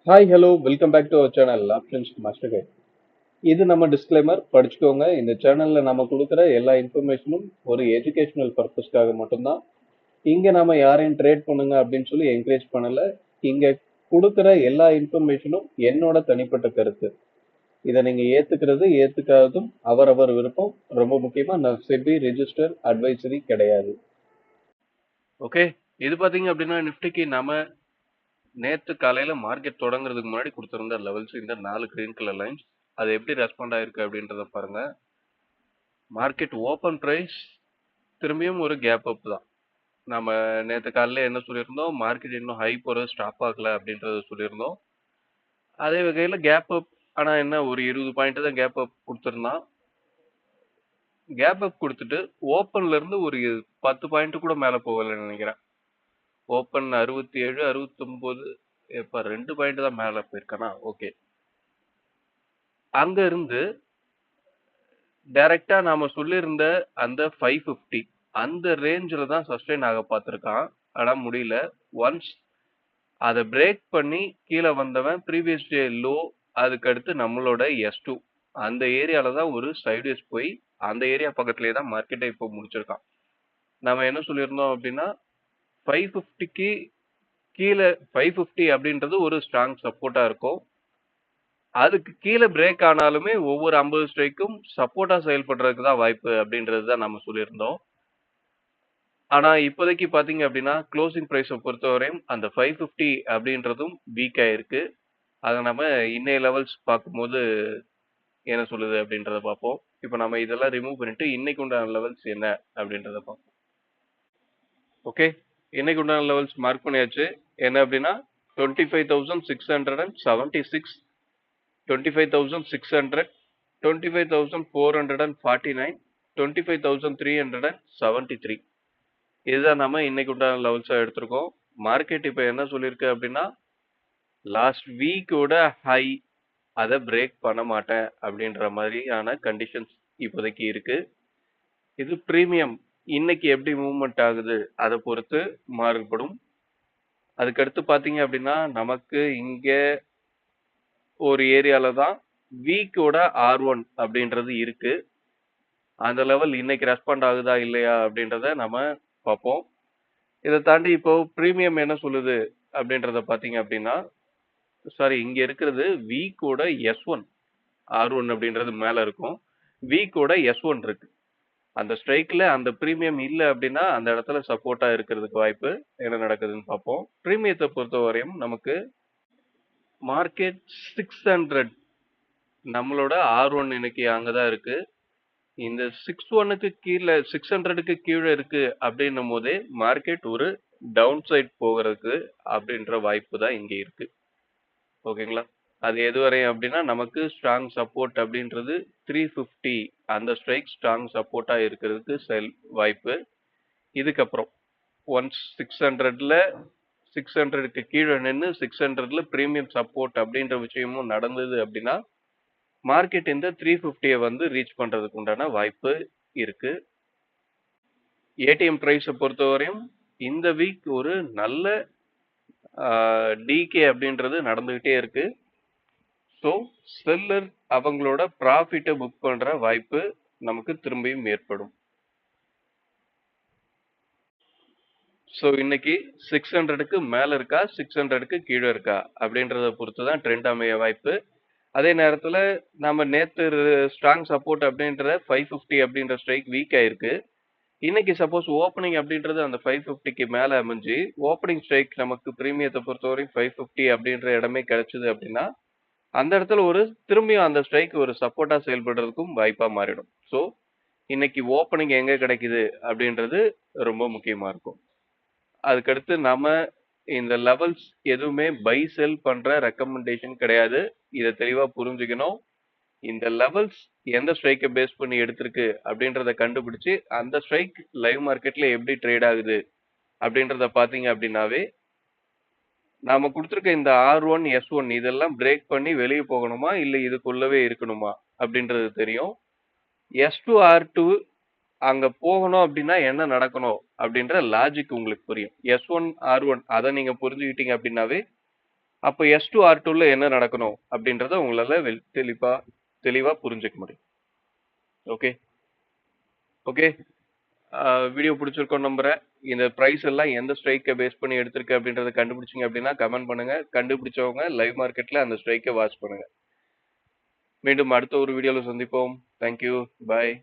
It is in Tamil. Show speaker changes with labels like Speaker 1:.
Speaker 1: Hi hello welcome back to our channel options master guide. இது நம்ம டிஸ்க்ளைமர் படிச்சுக்கோங்க. இந்த சேனல்ல நம்ம கொடுக்குற எல்லா இன்ஃபர்மேஷனும் ஒரு எஜுகேஷனல் பர்பஸ்க்காக மட்டும்தான். இங்க நாம யாரையும் ட்ரேட் பண்ணுங்க அப்படின்னு சொல்லி என்கரேஜ் பண்ணல. இங்க கொடுக்குற எல்லா இன்ஃபர்மேஷனும் என்னோட தனிப்பட்ட கருத்து. இதை நீங்க ஏத்துக்கிறது ஏத்துக்காததும் அவரவர் விருப்பம். ரொம்ப முக்கியமா நான் செபி ரெஜிஸ்டர் அட்வைசரி கிடையாது. ஓகே, இது பாத்தீங்க அப்படின்னா நிஃப்டிக்கு நாம நேற்று காலையில மார்க்கெட் தொடங்குறதுக்கு முன்னாடி கொடுத்திருந்த லெவல்ஸ் இந்த 4 கிரீன் கலர் லைன்ஸ். அது எப்படி ரெஸ்பாண்ட் ஆயிருக்கு அப்படின்றத பாருங்க. மார்க்கெட் ஓப்பன் பிரைஸ் திரும்பியும் ஒரு கேப் அப் தான். நம்ம நேற்று காலையில என்ன சொல்லியிருந்தோம், மார்க்கெட் இன்னும் ஹை போறது ஸ்டாப் ஆகல அப்படின்றத சொல்லியிருந்தோம். அதே வகையில கேப் அப், ஆனா என்ன ஒரு 20 பாயிண்ட் தான் கேப் அப் கொடுத்திருந்தான். கேப் அப் கொடுத்துட்டு ஓப்பன்ல இருந்து ஒரு 10 பாயிண்ட் கூட மேல போகலன்னு நினைக்கிறேன். ஓப்பன் 67 69 இப்ப 2 பாயிண்ட் தான் மேல போயிருக்கானா. ஓகே, அங்க இருந்து டைரக்டா நாம சொல்லியிருந்த அந்த 550 அந்த ரேஞ்சில் தான் சஸ்டெயின் ஆக பார்த்துருக்கான். ஆனா முடியல. ஒன்ஸ் அதை பிரேக் பண்ணி கீழே வந்தவன் ப்ரீவியஸ் டே லோ, அதுக்கு அடுத்து நம்மளோட S2 அந்த ஏரியால தான் ஒரு சைட்வேஸ் போய் அந்த ஏரியா பக்கத்துலேயே தான் மார்க்கெட்டை இப்போ முடிச்சிருக்கான். நம்ம என்ன சொல்லியிருந்தோம் அப்படின்னா 550க்கு கீழே 550 அப்படின்றது ஒரு ஸ்ட்ராங் சப்போர்ட்டா இருக்கும். அதுக்கு கீழே பிரேக் ஆனாலுமே ஒவ்வொரு 50 ஸ்ட்ரைக்கும் சப்போர்ட்டா செயல்படுறதுக்கு தான் வாய்ப்பு அப்படின்றது தான் நம்ம சொல்லியிருந்தோம். ஆனா இப்போதைக்கு பாத்தீங்க அப்படின்னா க்ளோசிங் பிரைஸை பொறுத்தவரையும் அந்த 550 அப்படின்றதும் வீக் ஆயிருக்கு. அதை நம்ம இன்னைய லெவல்ஸ் பார்க்கும்போது என்ன சொல்லுது அப்படின்றத பார்ப்போம். இப்போ நம்ம இதெல்லாம் ரிமூவ் பண்ணிட்டு இன்னைக்கு உண்டான லெவல்ஸ் என்ன அப்படின்றத பார்ப்போம். ஓகே, இன்னைக்கு உண்டான லெவல்ஸ் மார்க் பண்ணியாச்சு. என்ன அப்படின்னா 25,676, 25,600, 25,449, 25,373. இதுதான் நம்ம இன்னைக்கு உண்டான லெவல்ஸா எடுத்திருக்கோம். மார்க்கெட் இப்போ என்ன சொல்லியிருக்கு அப்படின்னா லாஸ்ட் வீக்கோட ஹை அதை பிரேக் பண்ண மாட்டேன் அப்படின்ற மாதிரியான கண்டிஷன்ஸ் இப்போதைக்கு இருக்கு. இது ப்ரீமியம் இன்னைக்கு எப்படி மூவ்மெண்ட் ஆகுது அதை பொறுத்து மாறுபடும். அதுக்கடுத்து பார்த்தீங்க அப்படின்னா நமக்கு இங்க ஒரு ஏரியால தான் வீக்கோட R1 அப்படின்றது இருக்கு. அந்த லெவல் இன்னைக்கு ரெஸ்பாண்ட் ஆகுதா இல்லையா அப்படின்றத நம்ம பார்ப்போம். இதை தாண்டி இப்போ ப்ரீமியம் என்ன சொல்லுது அப்படின்றத பார்த்தீங்க அப்படின்னா, சாரி, இங்க இருக்கிறது வீக்கோட S1 R1 அப்படின்றது மேல இருக்கும். வீக்கோட S1 இருக்கு. அந்த ஸ்ட்ரைக்ல அந்த ப்ரீமியம் இல்லை அப்படின்னா அந்த இடத்துல சப்போர்ட்டா இருக்கிறதுக்கு வாய்ப்பு. என்ன நடக்குதுன்னு பார்ப்போம். ப்ரீமியத்தை பொறுத்தவரையும் நமக்கு மார்க்கெட் 600 நம்மளோட R1 இன்னைக்கு அங்கதான் இருக்கு. இந்த 61க்கு கீழே 600க்கு கீழே இருக்கு அப்படின்னும் போதே மார்க்கெட் ஒரு டவுன் சைட் போகிறதுக்கு அப்படின்ற வாய்ப்பு தான் இங்க இருக்கு. ஓகேங்களா, அது எதுவரை அப்படின்னா நமக்கு ஸ்ட்ராங் சப்போர்ட் அப்படின்றது 350 அந்த ஸ்ட்ரைக் ஸ்ட்ராங் சப்போர்ட்டா இருக்கிறதுக்கு வாய்ப்பு. இதுக்கப்புறம் ஒன்ஸ் 600க்கு கீழே நின்று 600ல ப்ரீமியம் சப்போர்ட் அப்படின்ற விஷயமும் நடந்தது அப்படின்னா மார்க்கெட் இந்த 350 வந்து ரீச் பண்றதுக்கு உண்டான வாய்ப்பு இருக்கு. ஏடிஎம் பிரைஸை பொறுத்தவரையும் இந்த வீக் ஒரு நல்ல டிகே அப்படின்றது நடந்துகிட்டே இருக்கு. ஸோ செல்லர் அவங்களோட ப்ராஃபிட்டை புக் பண்ற வாய்ப்பு நமக்கு திரும்பியும் ஏற்படும். ஸோ இன்னைக்கு 600க்கு மேல இருக்கா 600க்கு கீழே இருக்கா அப்படின்றத பொறுத்து தான் ட்ரெண்ட் அமைய வாய்ப்பு. அதே நேரத்தில் நம்ம நேற்று ஸ்ட்ராங் சப்போர்ட் அப்படின்ற 550 அப்படின்ற ஸ்ட்ரைக் வீக் ஆயிருக்கு. இன்னைக்கு சப்போஸ் ஓப்பனிங் அப்படின்றது அந்த 550க்கு மேல அமைஞ்சு ஓப்பனிங் ஸ்ட்ரைக் நமக்கு பிரீமியத்தை பொறுத்தவரை 550 அப்படின்ற இடமே கிடைச்சது அப்படின்னா அந்த இடத்துல ஒரு திரும்பியும் அந்த ஸ்ட்ரைக் ஒரு சப்போர்ட்டா செயல்படுறதுக்கும் வாய்ப்பா மாறிடும். ஸோ இன்னைக்கு ஓப்பனிங் எங்க கிடைக்குது அப்படின்றது ரொம்ப முக்கியமா இருக்கும். அதுக்கடுத்து நம்ம இந்த லெவல்ஸ் எதுவுமே பை செல் பண்ற ரெக்கமெண்டேஷன் கிடையாது. இதை தெளிவா புரிஞ்சுக்கணும். இந்த லெவல்ஸ் எந்த ஸ்ட்ரைக்கை பேஸ் பண்ணி எடுத்திருக்கு அப்படின்றத கண்டுபிடிச்சு அந்த ஸ்ட்ரைக் லைவ் மார்க்கெட்ல எப்படி ட்ரேட் ஆகுது அப்படின்றத பாத்தீங்க அப்படின்னாவே நாம கொடுத்துருக்க இந்த R1 S1 இதெல்லாம் பிரேக் பண்ணி வெளியே போகணுமா இல்லை இதுக்குள்ளவே இருக்கணுமா அப்படின்றது தெரியும். S2 R2 அங்க போகணும் அப்படின்னா என்ன நடக்கணும் அப்படின்ற லாஜிக் உங்களுக்கு புரியும். S1 R1 அதை நீங்க புரிஞ்சுக்கிட்டீங்க அப்படின்னாவே அப்போ S2 R2ல என்ன நடக்கணும் அப்படின்றத உங்களால தெளிவா புரிஞ்சுக்க முடியும். ஓகே ஓகே வீடியோ பிடிச்சிருக்கோம் நம்புறேன். இந்த பிரைஸ் எல்லாம் எந்த ஸ்ட்ரைக்கை பேஸ் பண்ணி எடுத்திருக்கு அப்படின்றத கண்டுபிடிச்சிங்க அப்படின்னா கமெண்ட் பண்ணுங்க. கண்டுபிடிச்சவங்க லைவ் மார்க்கெட்ல அந்த ஸ்ட்ரைக்கை வாட்ச் பண்ணுங்க. மீண்டும் அடுத்த ஒரு வீடியோல சந்திப்போம். தேங்க்யூ. பாய்.